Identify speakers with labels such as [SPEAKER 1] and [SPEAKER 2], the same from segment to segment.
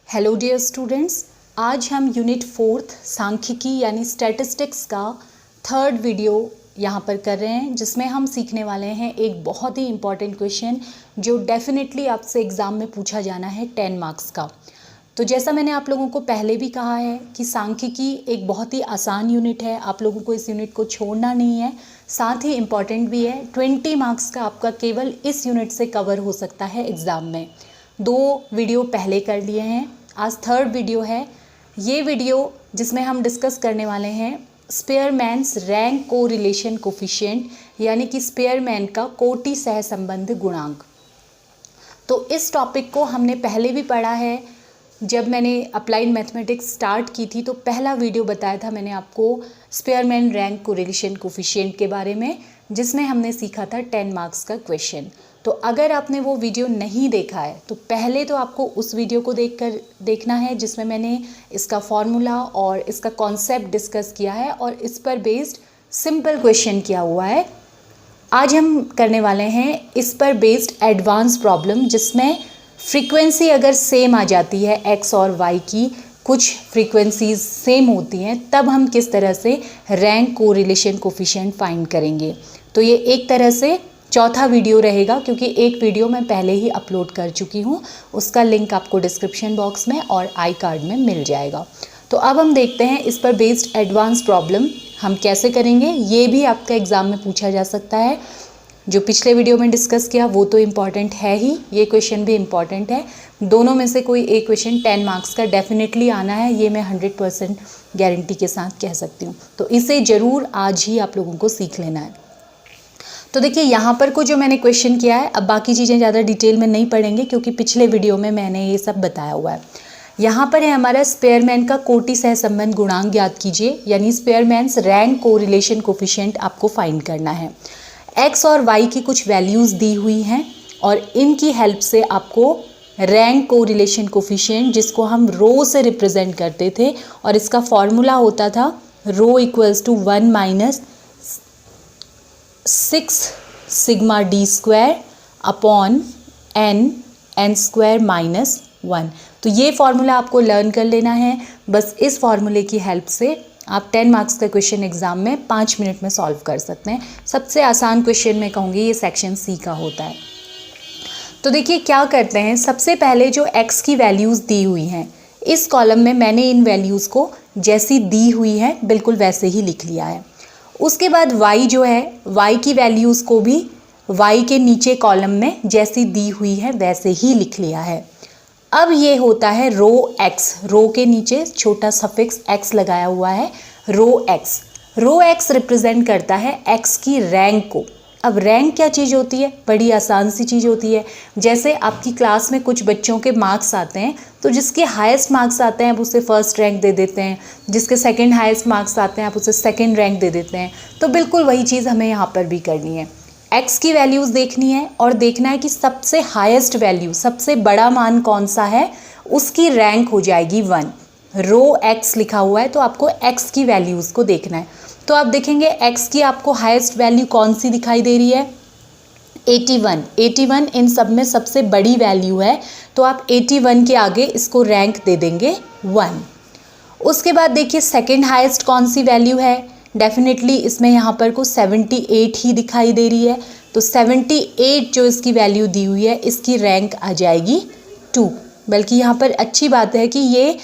[SPEAKER 1] Hello dear students, आज हम unit 4 सांख्यिकी यानी स्टैटिस्टिक्स का थर्ड वीडियो यहाँ पर कर रहे हैं, जिसमें हम सीखने वाले हैं एक बहुत ही इम्पॉर्टेंट क्वेश्चन जो डेफिनेटली आपसे एग्ज़ाम में पूछा जाना है 10 मार्क्स का। तो जैसा मैंने आप लोगों को पहले भी कहा है कि सांख्यिकी एक बहुत ही आसान यूनिट है, आप लोगों को इस यूनिट को छोड़ना नहीं है, साथ ही इम्पॉर्टेंट भी है। 20 मार्क्स का आपका केवल इस यूनिट से कवर हो सकता है एग्ज़ाम में। 2 वीडियो पहले कर लिए हैं, आज थर्ड वीडियो है। ये वीडियो जिसमें हम डिस्कस करने वाले हैं स्पेयरमैन्स रैंक को रिलेशन कोफिशिएंट यानी कि स्पेयरमैन का कोटि सहसंबंध गुणांक। तो इस टॉपिक को हमने पहले भी पढ़ा है। जब मैंने अप्लाइड मैथमेटिक्स स्टार्ट की थी तो पहला वीडियो बताया था मैंने आपको स्पेयरमैन रैंक को रिलेशन कोफिशिएंट के बारे में, जिसमें हमने सीखा था 10 मार्क्स का क्वेश्चन। तो अगर आपने वो वीडियो नहीं देखा है तो पहले तो आपको उस वीडियो को देखना है, जिसमें मैंने इसका फॉर्मूला और इसका कॉन्सेप्ट डिस्कस किया है और इस पर बेस्ड सिंपल क्वेश्चन किया हुआ है। आज हम करने वाले हैं इस पर बेस्ड एडवांस प्रॉब्लम, जिसमें फ्रीक्वेंसी अगर सेम आ जाती है एक्स और वाई की, कुछ फ्रीक्वेंसीज सेम होती हैं, तब हम किस तरह से रैंक को रिलेशन कोफिशिएंट फाइंड करेंगे। तो ये एक तरह से चौथा वीडियो रहेगा, क्योंकि एक वीडियो मैं पहले ही अपलोड कर चुकी हूँ, उसका लिंक आपको डिस्क्रिप्शन बॉक्स में और आई कार्ड में मिल जाएगा। तो अब हम देखते हैं इस पर बेस्ड एडवांस प्रॉब्लम हम कैसे करेंगे। ये भी आपका एग्ज़ाम में पूछा जा सकता है। जो पिछले वीडियो में डिस्कस किया वो तो इम्पॉर्टेंट है ही, ये क्वेश्चन भी इम्पॉर्टेंट है। दोनों में से कोई एक क्वेश्चन 10 मार्क्स का डेफिनेटली आना है, ये मैं 100% गारंटी के साथ कह सकती हूँ। तो इसे ज़रूर आज ही आप लोगों को सीख लेना है। तो देखिए यहाँ पर को जो मैंने क्वेश्चन किया है, अब बाकी चीज़ें ज़्यादा डिटेल में नहीं पढ़ेंगे क्योंकि पिछले वीडियो में मैंने ये सब बताया हुआ है। यहाँ पर है हमारा स्पेयरमैन का कोटि सहसंबंध गुणांक ज्ञात कीजिए, यानी स्पेयरमैन्स रैंक को रिलेशन कोफिशिएंट आपको फाइंड करना है। एक्स और वाई की कुछ वैल्यूज़ दी हुई हैं और इनकी हेल्प से आपको रैंक को रिलेशन कोफिशिएंट, जिसको हम रो से रिप्रेजेंट करते थे और इसका फॉर्मूला होता था rho equals to 1 minus 6 sigma D square upon N square minus 1। तो ये फार्मूला आपको लर्न कर लेना है। बस इस फार्मूले की हेल्प से आप 10 मार्क्स का क्वेश्चन एग्जाम में 5 मिनट में सॉल्व कर सकते हैं। सबसे आसान क्वेश्चन मैं कहूँगी ये सेक्शन सी का होता है। तो देखिए क्या करते हैं, सबसे पहले जो x की वैल्यूज़ दी हुई हैं इस कॉलम में मैंने इन वैल्यूज़ को जैसी दी हुई है बिल्कुल वैसे ही लिख लिया है। उसके बाद y जो है, y की वैल्यूज़ को भी y के नीचे कॉलम में जैसी दी हुई है वैसे ही लिख लिया है। अब ये होता है रो x, रो के नीचे छोटा सफिक्स x लगाया हुआ है, रो x रिप्रेजेंट करता है x की रैंक को। अब रैंक क्या चीज़ होती है, बड़ी आसान सी चीज़ होती है। जैसे आपकी क्लास में कुछ बच्चों के मार्क्स आते हैं तो जिसके हाईएस्ट मार्क्स आते हैं आप उसे फर्स्ट रैंक दे देते हैं, जिसके सेकंड हाईएस्ट मार्क्स आते हैं आप उसे सेकंड रैंक दे देते हैं। तो बिल्कुल वही चीज़ हमें यहाँ पर भी करनी है। एक्स की वैल्यूज़ देखनी है और देखना है कि सबसे हाईएस्ट वैल्यू, सबसे बड़ा मान कौन सा है, उसकी रैंक हो जाएगी 1। रो एक्स लिखा हुआ है तो आपको एक्स की वैल्यूज़ को देखना है। तो आप देखेंगे x की आपको हाईएस्ट वैल्यू कौन सी दिखाई दे रही है, 81 इन सब में सबसे बड़ी वैल्यू है, तो आप 81 के आगे इसको रैंक दे देंगे 1। उसके बाद देखिए सेकंड हाईएस्ट कौन सी वैल्यू है, डेफिनेटली इसमें यहाँ पर को 78 ही दिखाई दे रही है, तो 78 जो इसकी वैल्यू दी हुई है इसकी रैंक आ जाएगी 2। बल्कि यहाँ पर अच्छी बात है कि ये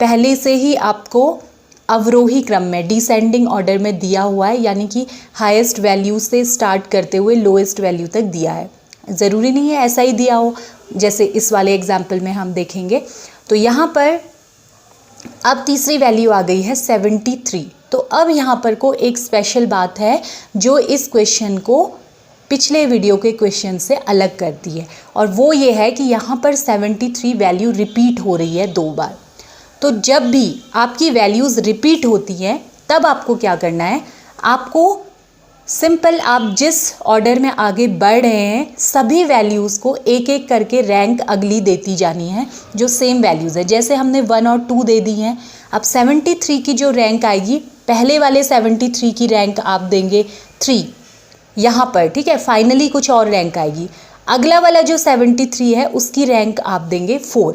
[SPEAKER 1] पहले से ही आपको अवरोही क्रम में डिसेंडिंग ऑर्डर में दिया हुआ है, यानी कि हाईएस्ट वैल्यू से स्टार्ट करते हुए लोएस्ट वैल्यू तक दिया है। ज़रूरी नहीं है ऐसा ही दिया हो, जैसे इस वाले एग्जाम्पल में हम देखेंगे। तो यहाँ पर अब तीसरी वैल्यू आ गई है 73। तो अब यहाँ पर को एक स्पेशल बात है जो इस क्वेश्चन को पिछले वीडियो के क्वेश्चन से अलग करती है, और वो ये है कि यहाँ पर 73 वैल्यू रिपीट हो रही है 2 बार। तो जब भी आपकी वैल्यूज़ रिपीट होती हैं तब आपको क्या करना है, आपको सिंपल आप जिस ऑर्डर में आगे बढ़ रहे हैं सभी वैल्यूज़ को एक एक करके रैंक अगली देती जानी है जो सेम वैल्यूज़ है। जैसे हमने 1 और 2 दे दी हैं, अब 73 की जो रैंक आएगी, पहले वाले 73 की रैंक आप देंगे 3 यहाँ पर, ठीक है। फाइनली कुछ और रैंक आएगी, अगला वाला जो 73 है उसकी रैंक आप देंगे 4।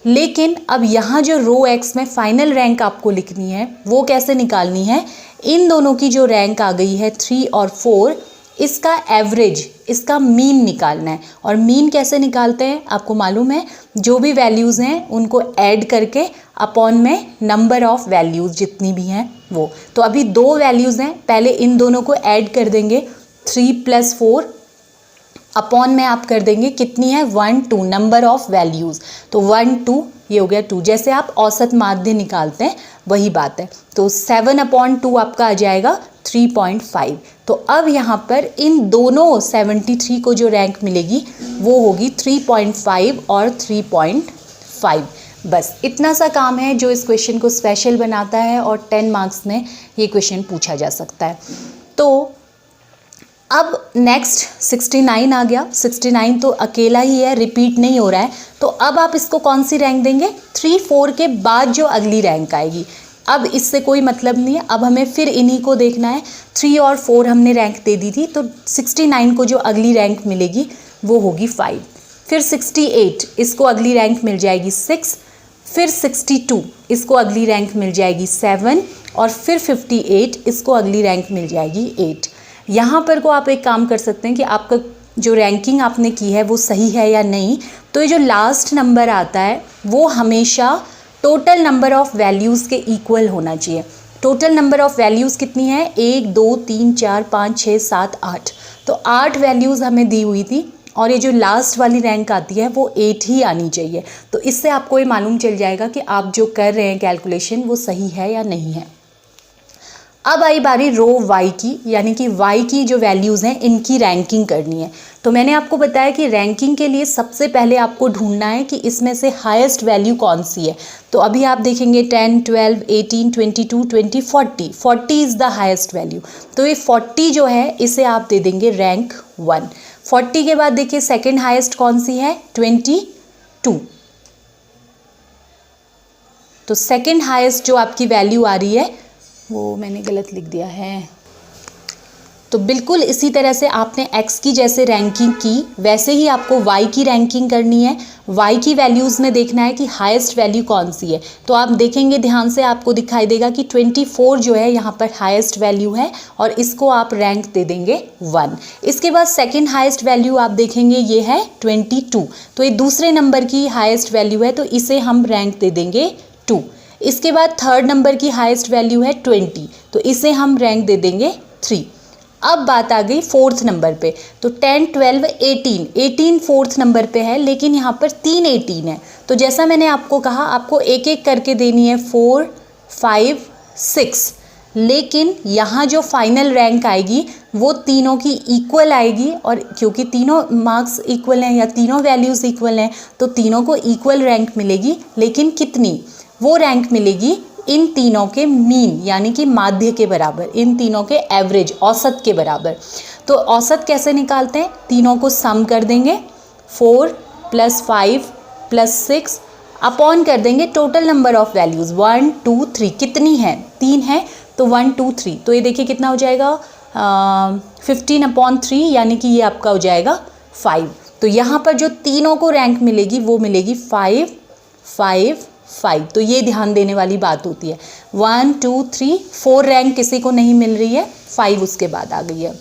[SPEAKER 1] लेकिन अब यहाँ जो रो एक्स में फाइनल रैंक आपको लिखनी है वो कैसे निकालनी है, इन दोनों की जो रैंक आ गई है 3 और 4, इसका एवरेज, इसका मीन निकालना है। और मीन कैसे निकालते हैं आपको मालूम है, जो भी वैल्यूज़ हैं उनको ऐड करके अपॉन में नंबर ऑफ़ वैल्यूज़ जितनी भी हैं वो। तो अभी 2 वैल्यूज़ हैं, पहले इन दोनों को ऐड कर देंगे, 3 + 4 अपॉन में आप कर देंगे कितनी है 1 2 नंबर ऑफ़ वैल्यूज़। तो 1 2 ये हो गया 2, जैसे आप औसत माध्य निकालते हैं वही बात है। तो 7/2 आपका आ जाएगा 3.5। तो अब यहाँ पर इन दोनों 73 को जो रैंक मिलेगी वो होगी 3.5 और 3.5। बस इतना सा काम है जो इस क्वेश्चन को स्पेशल बनाता है और 10 मार्क्स में ये क्वेश्चन पूछा जा सकता है। तो अब नेक्स्ट 69 आ गया। 69 तो अकेला ही है, रिपीट नहीं हो रहा है। तो अब आप इसको कौन सी रैंक देंगे, 3 4 के बाद जो अगली रैंक आएगी। अब इससे कोई मतलब नहीं है, अब हमें फिर इन्हीं को देखना है। 3 और 4 हमने रैंक दे दी थी, तो 69 को जो अगली रैंक मिलेगी वो होगी 5। फिर 68 इसको अगली रैंक मिल जाएगी 6। फिर 62 इसको अगली रैंक मिल जाएगी 7 और फिर 58 इसको अगली रैंक मिल जाएगी 8। यहाँ पर को आप एक काम कर सकते हैं कि आपका जो रैंकिंग आपने की है वो सही है या नहीं। तो ये जो लास्ट नंबर आता है वो हमेशा टोटल नंबर ऑफ़ वैल्यूज़ के इक्वल होना चाहिए। टोटल नंबर ऑफ़ वैल्यूज़ कितनी है, 1 2 3 4 5 6 7 8। तो 8 वैल्यूज़ हमें दी हुई थी और ये जो लास्ट वाली रैंक आती है वो 8 ही आनी चाहिए। तो इससे आपको ये मालूम चल जाएगा कि आप जो कर रहे हैं कैलकुलेशन वो सही है या नहीं है। अब आई बारी रो y की, यानी कि y की जो वैल्यूज़ हैं इनकी रैंकिंग करनी है। तो मैंने आपको बताया कि रैंकिंग के लिए सबसे पहले आपको ढूंढना है कि इसमें से हाईएस्ट वैल्यू कौन सी है। तो अभी आप देखेंगे 10 12 18 22 20 40 40 इज़ द हाईएस्ट वैल्यू। तो ये 40 जो है इसे आप दे देंगे रैंक 1। 40 के बाद देखिए सेकेंड हाईएस्ट कौन सी है, 22। तो सेकेंड हाईएस्ट जो आपकी वैल्यू आ रही है वो मैंने गलत लिख दिया है। तो बिल्कुल इसी तरह से आपने x की जैसे रैंकिंग की वैसे ही आपको y की रैंकिंग करनी है। y की वैल्यूज़ में देखना है कि हाईएस्ट वैल्यू कौन सी है। तो आप देखेंगे ध्यान से, आपको दिखाई देगा कि 24 जो है यहाँ पर हाईएस्ट वैल्यू है और इसको आप रैंक दे देंगे 1। इसके बाद सेकेंड हाईएस्ट वैल्यू आप देखेंगे ये है 22। तो ये दूसरे नंबर की हाईएस्ट वैल्यू है, तो इसे हम रैंक दे देंगे 2। इसके बाद थर्ड नंबर की हाईएस्ट वैल्यू है 20, तो इसे हम रैंक दे देंगे 3। अब बात आ गई फोर्थ नंबर पे। तो 10 12 18 18 फोर्थ नंबर पे है, लेकिन यहाँ पर 3 18 है। तो जैसा मैंने आपको कहा आपको एक एक करके देनी है 4 5 6, लेकिन यहाँ जो फाइनल रैंक आएगी वो तीनों की इक्वल आएगी। और क्योंकि तीनों मार्क्स इक्वल हैं या तीनों वैल्यूज़ इक्वल हैं तो तीनों को इक्वल रैंक मिलेगी। लेकिन कितनी, वो रैंक मिलेगी इन तीनों के मीन यानी कि माध्य के बराबर, इन तीनों के एवरेज औसत के बराबर। तो औसत कैसे निकालते हैं, तीनों को सम कर देंगे, 4 + 5 + 6 अपॉन कर देंगे टोटल नंबर ऑफ़ वैल्यूज़ 1 2 3। कितनी है, 3 है, तो 1 2 3। तो ये देखिए कितना हो जाएगा 15/3, यानी कि ये आपका हो जाएगा 5। तो यहाँ पर जो तीनों को रैंक मिलेगी वो मिलेगी 5 5 5। तो ये ध्यान देने वाली बात होती है। 1 2 3 4 रैंक किसी को नहीं मिल रही है, 5 उसके बाद आ गई है।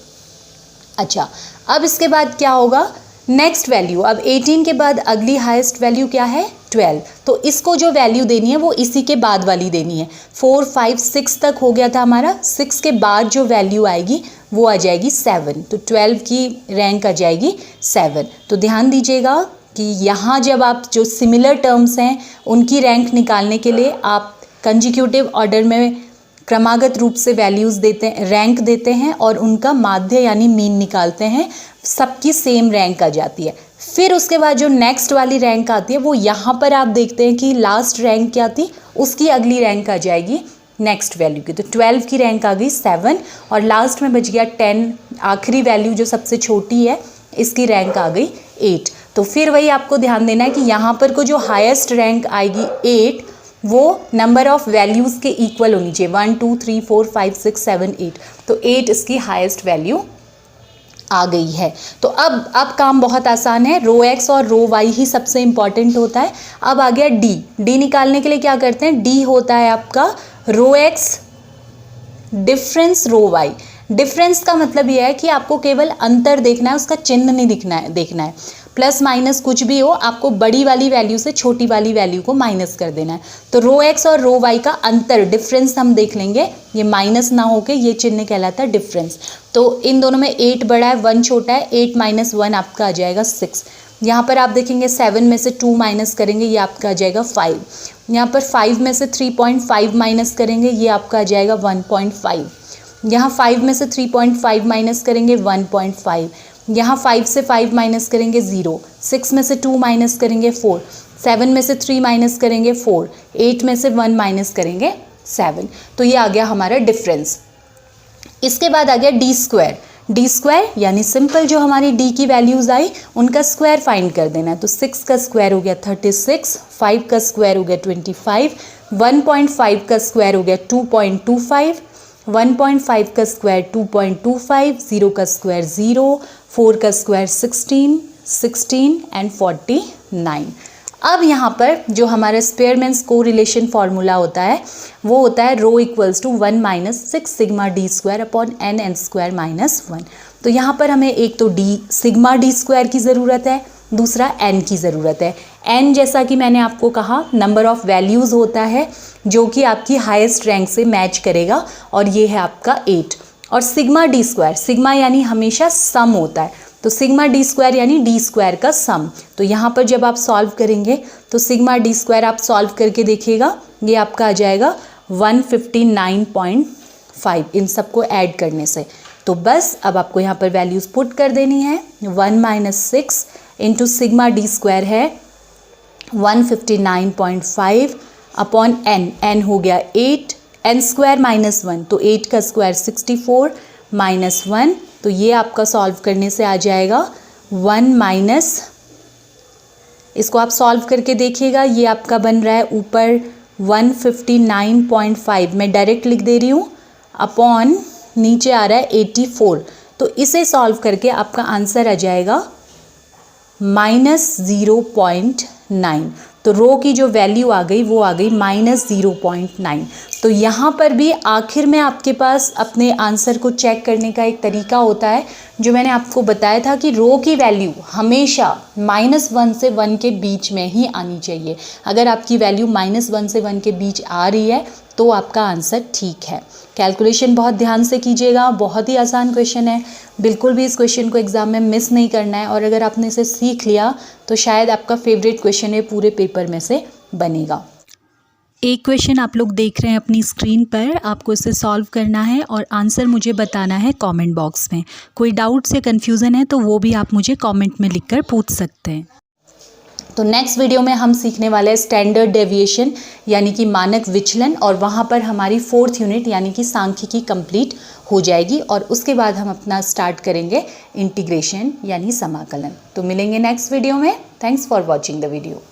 [SPEAKER 1] अच्छा, अब इसके बाद क्या होगा, नेक्स्ट वैल्यू। अब 18 के बाद अगली हाईएस्ट वैल्यू क्या है, 12। तो इसको जो वैल्यू देनी है वो इसी के बाद वाली देनी है। 4 5 6 तक हो गया था हमारा, 6 के बाद जो वैल्यू आएगी वो आ जाएगी 7। तो 12 की रैंक आ जाएगी 7। तो ध्यान दीजिएगा कि यहाँ जब आप जो सिमिलर टर्म्स हैं उनकी रैंक निकालने के लिए आप कंजिक्यूटिव ऑर्डर में क्रमागत रूप से वैल्यूज़ देते हैं, रैंक देते हैं और उनका माध्य यानी मीन निकालते हैं, सबकी सेम रैंक आ जाती है। फिर उसके बाद जो नेक्स्ट वाली रैंक आती है वो यहाँ पर आप देखते हैं कि लास्ट रैंक क्या थी, उसकी अगली रैंक आ जाएगी नेक्स्ट वैल्यू की। तो 12 की रैंक आ गई 7 और लास्ट में बच गया 10, आखिरी वैल्यू जो सबसे छोटी है इसकी रैंक आ गई 8। तो फिर वही आपको ध्यान देना है कि यहाँ पर को जो हाईएस्ट रैंक आएगी 8 वो नंबर ऑफ़ वैल्यूज़ के इक्वल होनी चाहिए, 1 2 3 4 5 6 7 8। तो 8 इसकी हाईएस्ट वैल्यू आ गई है। तो अब काम बहुत आसान है, रो एक्स और रो वाई ही सबसे इंपॉर्टेंट होता है। अब आ गया डी। डी निकालने के लिए क्या करते हैं, डी होता है आपका रो एक्स डिफरेंस रो वाई। डिफरेंस का मतलब यह है कि आपको केवल अंतर देखना है, उसका चिन्ह नहीं देखना है। प्लस माइनस कुछ भी हो, आपको बड़ी वाली वैल्यू से छोटी वाली वैल्यू को माइनस कर देना है। तो रो एक्स और रो वाई का अंतर डिफरेंस हम देख लेंगे, ये माइनस ना होके ये चिन्ह कहलाता है डिफरेंस। तो इन दोनों में 8 बड़ा है 1 छोटा है, 8 माइनस 1 आपका आ जाएगा 6। यहाँ पर आप देखेंगे 7 में से 2 माइनस करेंगे, ये आपका आ जाएगा 5। यहाँ पर 5 में से 3.5 माइनस करेंगे, ये आपका आ जाएगा 1.5। यहाँ 5 में से 3.5 माइनस करेंगे 1.5। यहाँ 5 से 5 माइनस करेंगे 0। 6 में से 2 माइनस करेंगे 4। 7 में से 3 माइनस करेंगे 4। 8 में से 1 माइनस करेंगे 7। तो ये आ गया हमारा डिफरेंस। इसके बाद आ गया डी स्क्वायर। डी स्क्वायर यानी सिंपल जो हमारी डी की वैल्यूज़ आई उनका स्क्वायर फाइंड कर देना है। तो 6 का स्क्वायर हो गया 36, 5 का स्क्वायर हो गया 25, 1.5 का स्क्वायर हो गया 2.25, 1.5 का स्क्वायर 2.25, 0 का स्क्वायर 0, 4 का स्क्वायर 16, 16 एंड 49। अब यहाँ पर जो हमारा स्पेयरमैन्स कोरिलेशन फार्मूला होता है वो होता है rho equals to 1 minus 6 sigma D square upon N N square minus 1। तो यहाँ पर हमें एक तो डी सिग्मा डी स्क्वायर की ज़रूरत है, दूसरा एन की ज़रूरत है। एन जैसा कि मैंने आपको कहा नंबर ऑफ़ वैल्यूज़ होता है जो कि आपकी हाईएस्ट रैंक से मैच करेगा, और ये है आपका 8। और सिग्मा डी स्क्वायर, सिग्मा यानी हमेशा सम होता है, तो सिग्मा डी स्क्वायर यानी डी स्क्वायर का सम। तो यहाँ पर जब आप सॉल्व करेंगे तो सिग्मा डी स्क्वायर आप सॉल्व करके देखिएगा, ये आपका आ जाएगा 159.5 इन सबको ऐड करने से। तो बस अब आपको यहाँ पर वैल्यूज़ पुट कर देनी है। 1 minus 6 into sigma D square है 159.5 अपॉन एन, एन हो गया 8, एन स्क्वायर माइनस 1, तो 8 का स्क्वायर 64 माइनस 1, तो ये आपका सॉल्व करने से आ जाएगा 1 माइनस, इसको आप सॉल्व करके देखिएगा, ये आपका बन रहा है ऊपर 159.5, मैं डायरेक्ट लिख दे रही हूँ, अपॉन नीचे आ रहा है 84। तो इसे सॉल्व करके आपका आंसर आ जाएगा -0.9। तो रो की जो वैल्यू आ गई वो आ गई -0.9। तो यहाँ पर भी आखिर में आपके पास अपने आंसर को चेक करने का एक तरीका होता है जो मैंने आपको बताया था कि रो की वैल्यू हमेशा -1 से 1 के बीच में ही आनी चाहिए। अगर आपकी वैल्यू -1 से 1 के बीच आ रही है तो आपका आंसर ठीक है। कैलकुलेशन बहुत ध्यान से कीजिएगा, बहुत ही आसान क्वेश्चन है, बिल्कुल भी इस क्वेश्चन को एग्ज़ाम में मिस नहीं करना है। और अगर आपने इसे सीख लिया तो शायद आपका फेवरेट क्वेश्चन है पूरे पेपर में से बनेगा। एक क्वेश्चन आप लोग देख रहे हैं अपनी स्क्रीन पर, आपको इसे सॉल्व करना है और आंसर मुझे बताना है कमेंट बॉक्स में। कोई डाउट्स या कन्फ्यूज़न है तो वो भी आप मुझे कमेंट में लिखकर पूछ सकते हैं। तो नेक्स्ट वीडियो में हम सीखने वाले हैं स्टैंडर्ड डेविएशन यानी कि मानक विचलन, और वहाँ पर हमारी 4th यूनिट यानी कि सांख्यिकी कंप्लीट हो जाएगी, और उसके बाद हम अपना स्टार्ट करेंगे इंटीग्रेशन यानी समाकलन। तो मिलेंगे नेक्स्ट वीडियो में। Thanks for watching the video.